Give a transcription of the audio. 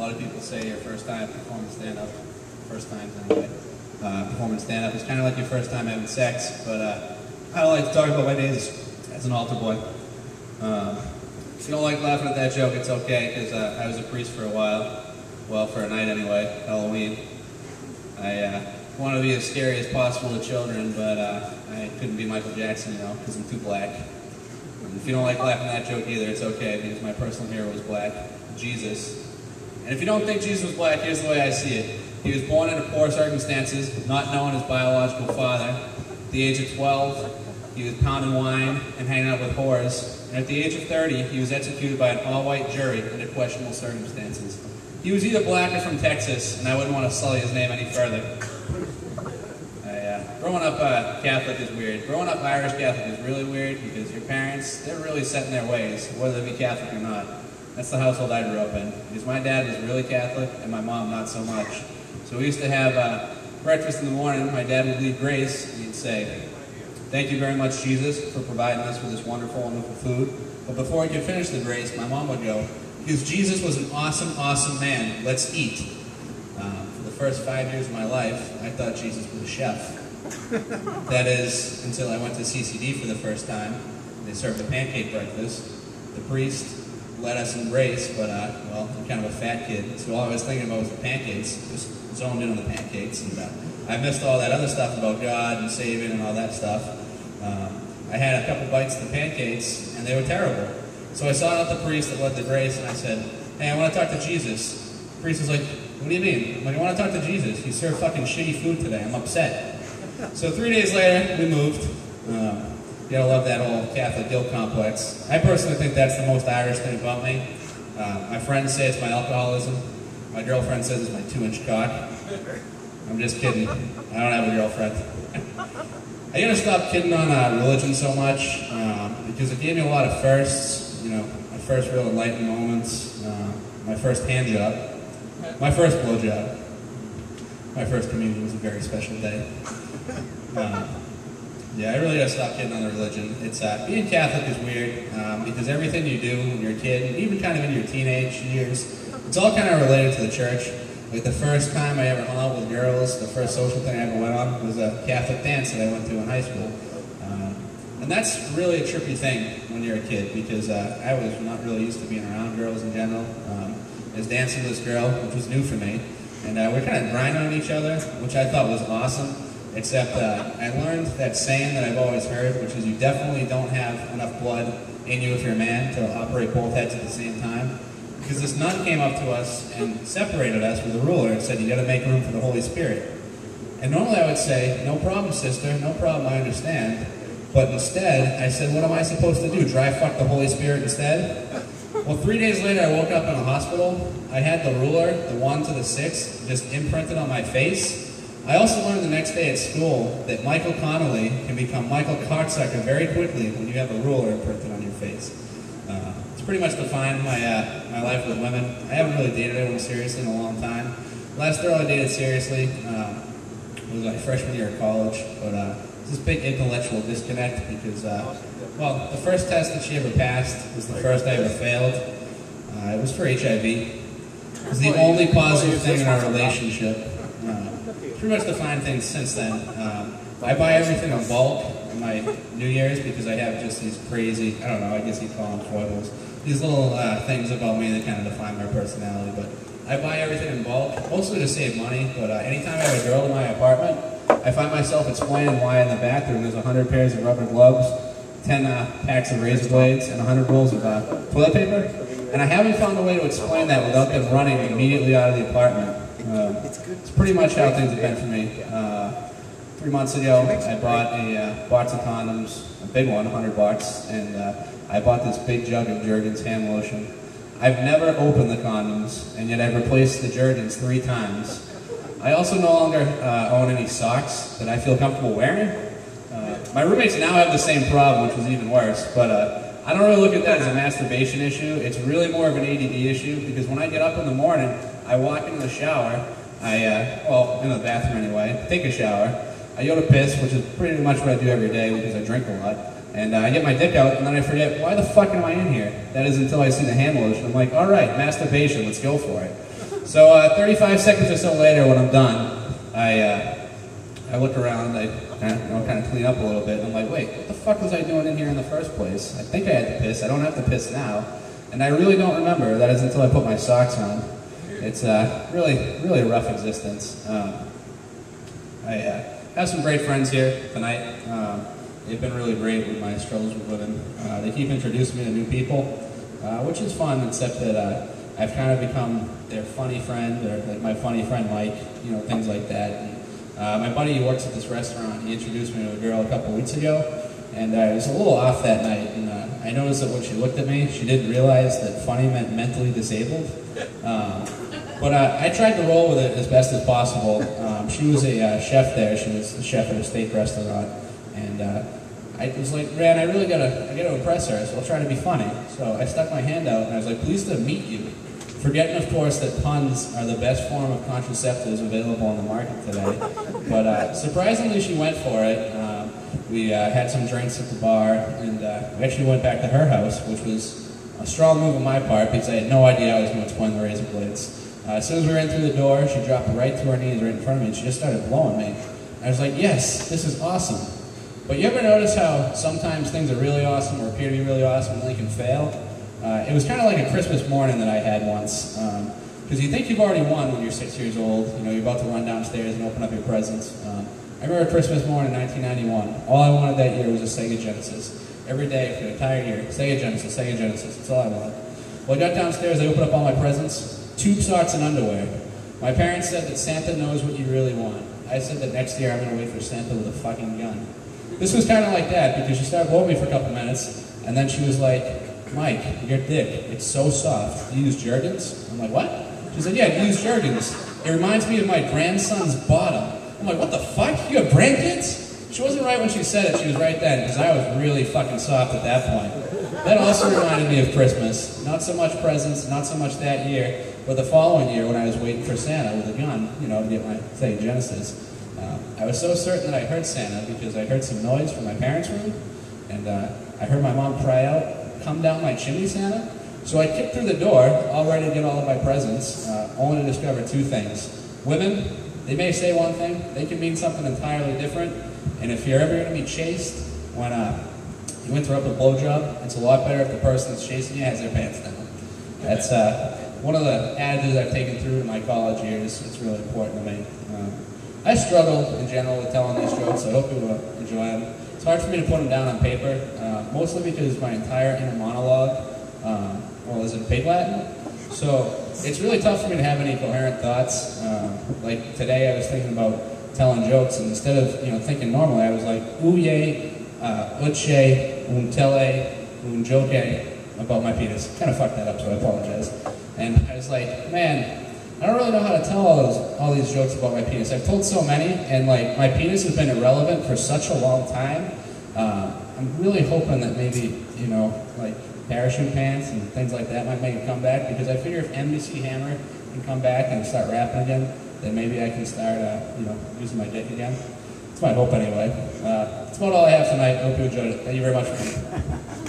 lot of people say your first time performing stand-up, first times anyway, performing stand-up is kind of like your first time having sex, but I don't like to talk about my days as an altar boy. If you don't like laughing at that joke, it's okay, because I was a priest for a while, well, for a night anyway, Halloween. I wanted to be as scary as possible to children, but I couldn't be Michael Jackson, you know, because I'm too black. And if you don't like laughing at that joke either, it's okay, because my personal hero was black, Jesus. And if you don't think Jesus was black, here's the way I see it. He was born into poor circumstances, not knowing his biological father. At the age of 12, he was pounding wine and hanging out with whores. And at the age of 30, he was executed by an all-white jury under questionable circumstances. He was either black or from Texas, and I wouldn't want to sully his name any further. Growing up Catholic is weird. Growing up Irish Catholic is really weird because your parents, they're really set in their ways, whether they be Catholic or not. That's the household I grew up in. Because my dad was really Catholic and my mom not so much. So we used to have breakfast in the morning. My dad would lead grace and he'd say, "Thank you very much, Jesus, for providing us with this wonderful, wonderful food." But before he could finish the grace, my mom would go, "Because Jesus was an awesome, awesome man. Let's eat." For the first 5 years of my life, I thought Jesus was a chef. That is, until I went to CCD for the first time. They served a pancake breakfast. The priest led us in grace, but, well, I'm kind of a fat kid, so all I was thinking about was the pancakes, just zoned in on the pancakes, and I missed all that other stuff about God and saving and all that stuff. I had a couple bites of the pancakes, and they were terrible. So I sought out the priest that led the grace, and I said, "Hey, I want to talk to Jesus." The priest was like, "What do you mean?" I'm like, "I want to talk to Jesus. He served fucking shitty food today. I'm upset." So 3 days later, we moved. You gotta love that whole Catholic guilt complex. I personally think that's the most Irish thing about me. My friends say it's my alcoholism. My girlfriend says it's my 2-inch cock. I'm just kidding. I don't have a girlfriend. I gotta stop kidding on religion so much because it gave me a lot of firsts. You know, my first real enlightened moments, my first hand job, my first blowjob, my first communion was a very special day. Yeah, I really gotta stop kidding on the religion. It's being Catholic is weird because everything you do when you're a kid, even kind of in your teenage years, it's all kind of related to the church. Like the first time I ever hung out with girls, the first social thing I ever went on was a Catholic dance that I went to in high school. And that's really a trippy thing when you're a kid because I was not really used to being around girls in general. I was dancing with this girl, which was new for me, and we're kind of grinding on each other, which I thought was awesome. Except I learned that saying that I've always heard, which is you definitely don't have enough blood in you if you're a man to operate both heads at the same time. Because this nun came up to us and separated us with a ruler and said, "You gotta make room for the Holy Spirit." And normally I would say, "No problem, sister, no problem, I understand." But instead, I said, "What am I supposed to do, dry fuck the Holy Spirit instead?" Well, 3 days later I woke up in a hospital. I had the ruler, the 1 to the 6, just imprinted on my face. I also learned the next day at school that Michael Connolly can become Michael Cocksucker very quickly when you have a ruler imprinted on your face. It's pretty much defined my life with women. I haven't really dated anyone seriously in a long time. Last girl I dated seriously was my freshman year of college, but it's this big intellectual disconnect because, well, the first test that she ever passed was the first I ever failed. It was for HIV. It was the only positive thing in our relationship. Pretty much defined things since then. I buy everything in bulk on my New Year's because I have just these crazy, I don't know, I guess you'd call them foibles. These little things about me that kind of define my personality. But I buy everything in bulk, mostly to save money. But anytime I have a girl in my apartment, I find myself explaining why in the bathroom there's 100 pairs of rubber gloves, 10 packs of razor blades, and 100 rolls of toilet paper. And I haven't found a way to explain that without them running immediately out of the apartment. It's pretty much how things have been for me. 3 months ago, I bought a box of condoms, a big one, $100, and I bought this big jug of Jergens hand lotion. I've never opened the condoms, and yet I've replaced the Jergens 3 times. I also no longer own any socks that I feel comfortable wearing. My roommates now have the same problem, which was even worse, but I don't really look at that as a masturbation issue. It's really more of an ADD issue, because when I get up in the morning, I walk into the shower, well, in the bathroom anyway, take a shower, I go to piss, which is pretty much what I do every day because I drink a lot, and I get my dick out, and then I forget, why the fuck am I in here? That is until I see the hand lotion. I'm like, alright, masturbation, let's go for it. So 35 seconds or so later, when I'm done, I look around, I kind of clean up a little bit, and I'm like, wait, what the fuck was I doing in here in the first place? I think I had to piss. I don't have to piss now. And I really don't remember. That is until I put my socks on. It's really a rough existence. I have some great friends here tonight. They've been really great with my struggles with women. They keep introducing me to new people, which is fun, except that I've kind of become their funny friend, or like my funny friend Mike, you know, things like that. And, my buddy who works at this restaurant, he introduced me to a girl a couple weeks ago, and I was a little off that night, and I noticed that when she looked at me, she didn't realize that funny meant mentally disabled. But I tried to roll with it as best as possible. She was a chef there. She was the chef at a steak restaurant, and I was like, man, I gotta impress her, so I'll try to be funny. So I stuck my hand out, and I was like, pleased to meet you. Forgetting, of course, that puns are the best form of contraceptives available on the market today. But surprisingly, she went for it. We had some drinks at the bar, and we actually went back to her house, which was a strong move on my part because I had no idea I was going to spoil the razor blades. As soon as we were in through the door, she dropped right to her knees right in front of me, and she just started blowing me. I was like, yes, this is awesome. But you ever notice how sometimes things are really awesome or appear to be really awesome and they can fail? It was kind of like a Christmas morning that I had once. Because you think you've already won when you're 6 years old. You know, you're about to run downstairs and open up your presents. I remember Christmas morning in 1991. All I wanted that year was a Sega Genesis. Every day for the entire year, Sega Genesis, Sega Genesis. That's all I wanted. Well, I got downstairs, I opened up all my presents. Tube socks and underwear. My parents said that Santa knows what you really want. I said that next year I'm going to wait for Santa with a fucking gun. This was kind of like that because she started blowing me for a couple minutes, and then she was like, Mike, your dick, it's so soft. Do you use Jergens? I'm like, what? She said, yeah, I use Jergens. It reminds me of my grandson's bottom. I'm like, what the fuck? You have grandkids? She wasn't right when she said it, she was right then, because I was really fucking soft at that point. That also reminded me of Christmas. Not so much presents, not so much that year, but the following year when I was waiting for Santa with a gun, you know, to get my Sega Genesis. I was so certain that I heard Santa because I heard some noise from my parents' room, and I heard my mom cry out, come down my chimney, Santa. So I kicked through the door, all ready to get all of my presents, only to discover two things. Women, they may say one thing, they can mean something entirely different, and if you're ever going to be chased when you interrupt a blowjob, it's a lot better if the person that's chasing you has their pants down. That's one of the adages I've taken through in my college years. It's really important to me. I struggle in general with telling these jokes, so I hope you will enjoy them. It's hard for me to put them down on paper, mostly because my entire inner monologue, is in Pig Latin. So it's really tough for me to have any coherent thoughts. Like today I was thinking about telling jokes, and instead of thinking normally, I was like, uye, uche, tele, joke about my penis. Kind of fucked that up, so I apologize. And I was like, man, I don't really know how to tell all these jokes about my penis. I've told so many, and like my penis has been irrelevant for such a long time. I'm really hoping that maybe, like parachute pants and things like that might make a comeback, because I figure if MC Hammer can come back and start rapping again, then maybe I can start, using my dick again. That's my hope anyway. That's about all I have tonight. I hope you enjoyed it. Thank you very much for coming.